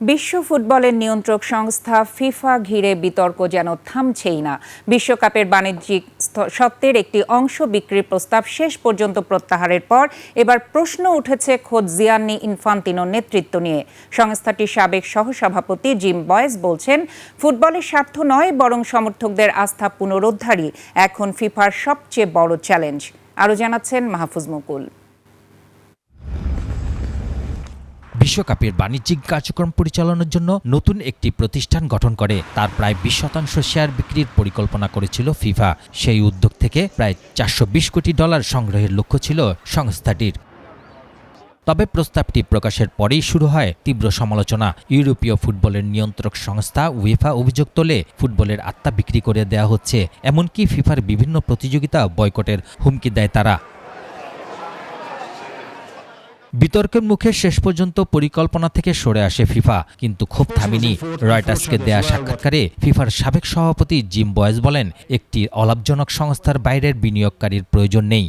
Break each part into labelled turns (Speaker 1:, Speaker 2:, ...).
Speaker 1: বিশ্ব ফুটবলের নিয়ন্ত্রক সংস্থা ফিফা ঘিরে বিতর্ক যেন থামছেই না। বিশ্বকাপের বাণিজ্যিক সত্ত্বের একটি অংশ বিক্রির প্রস্তাব শেষ পর্যন্ত প্রত্যাহারের পর এবার প্রশ্ন উঠেছে খোদ জিয়ান্নি ইনফান্তিনোর নেতৃত্ব নিয়ে। সংস্থাটির সাবেক সহসভাপতি জিম বয়েস বলছেন, ফুটবলের স্বার্থ নয় বরং সমর্থকদের আস্থা পুনরুদ্ধারই এখন ফিফার সবচেয়ে বড় চ্যালেঞ্জ। আরও জানাচ্ছেন মাহফুজ মুকুল।
Speaker 2: বিশ্বকাপের বাণিজ্যিক কার্যক্রম পরিচালনার জন্য নতুন একটি প্রতিষ্ঠান গঠন করে তার প্রায় 20% শেয়ার বিক্রির পরিকল্পনা করেছিল ফিফা। সেই উদ্যোগ থেকে প্রায় $420 কোটি সংগ্রহের লক্ষ্য ছিল সংস্থাটির। তবে প্রস্তাবটি প্রকাশের পরেই শুরু হয় তীব্র সমালোচনা। ইউরোপীয় ফুটবলের নিয়ন্ত্রক সংস্থা উয়েফা অভিযোগ তোলে, ফুটবলের আত্মা বিক্রি করে দেওয়া হচ্ছে, এমনকি ফিফার বিভিন্ন প্রতিযোগিতা বয়কটের হুমকি দেয় তারা। বিতর্কের মুখে শেষ পর্যন্ত পরিকল্পনা থেকে সরে আসে ফিফা, কিন্তু ক্ষোভ থামেনি। রয়টার্সকে দেয়া সাক্ষাৎকারে ফিফার সাবেক সভাপতি জিম বয়েস বলেন, একটি অলাভজনক সংস্থার বাইরের বিনিয়োগকারীর প্রয়োজন নেই।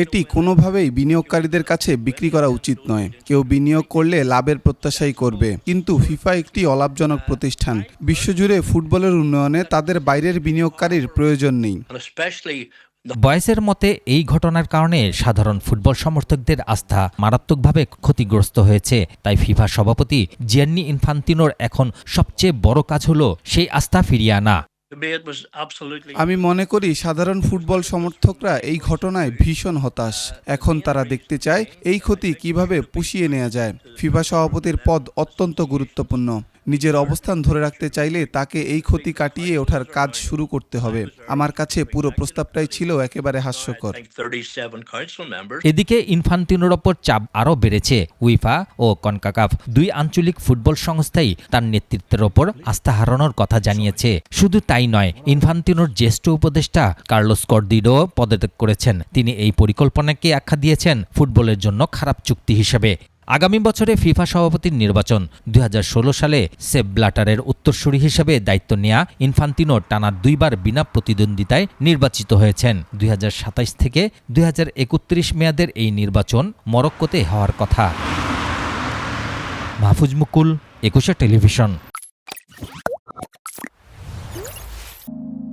Speaker 3: এটি কোনোভাবেই বিনিয়োগকারীদের কাছে বিক্রি করা উচিত নয়। কেউ বিনিয়োগ করলে লাভের প্রত্যাশাই করবে, কিন্তু ফিফা একটি অলাভজনক প্রতিষ্ঠান। বিশ্বজুড়ে ফুটবলের উন্নয়নে তাদের বাইরের বিনিয়োগকারীর প্রয়োজন নেই।
Speaker 2: বয়েসের মতে এই ঘটনার কারণে সাধারণ ফুটবল সমর্থকদের আস্থা মারাত্মকভাবে ক্ষতিগ্রস্ত হয়েছে। তাই ফিফা সভাপতি জিয়ান্নি ইনফান্তিনোর এখন সবচেয়ে বড় কাজ হলো সেই আস্থা ফিরিয়ে আনা।
Speaker 3: আমি মনে করি সাধারণ ফুটবল সমর্থকরা এই ঘটনায় ভীষণ হতাশ। এখন তারা দেখতে চায় এই ক্ষতি কিভাবে পুষিয়ে নেওয়া যায়। ফিফা সভাপতির পদ অত্যন্ত গুরুত্বপূর্ণ। নিজের অবস্থান ধরে রাখতে চাইলে তাকে এই ক্ষতি কাটিয়ে ওঠার কাজ শুরু করতে হবে। আমার কাছে পুরো প্রস্তাবটাই ছিল একেবারে হাস্যকর।
Speaker 2: এদিকে ইনফান্তিনোর ওপর চাপ আরও বেড়েছে। উইফা ও কনকাকাফ দুই আঞ্চলিক ফুটবল সংস্থাই তার নেতৃত্বের ওপর আস্থা হারানোর কথা জানিয়েছে। শুধু তাই নয়, ইনফান্তিনোর জ্যেষ্ঠ উপদেষ্টা কার্লোস কর্দিডো পদত্যাগ করেছেন। তিনি এই পরিকল্পনাকে আখ্যা দিয়েছেন ফুটবলের জন্য খারাপ চুক্তি হিসেবে। আগামী বছরে ফিফা সভাপতির নির্বাচন। 2016 সালে সেপ ব্ল্যাটারের উত্তরসূরি হিসেবে দায়িত্ব নেয়া ইনফান্তিনো টানা 2 বার বিনা প্রতিদ্বন্দ্বিতায় নির্বাচিত হয়েছেন। 2027 থেকে 2031 মেয়াদের এই নির্বাচন মরক্কোতে হওয়ার কথা। মাহফুজ মুকুল, 21 টেলিভিশন।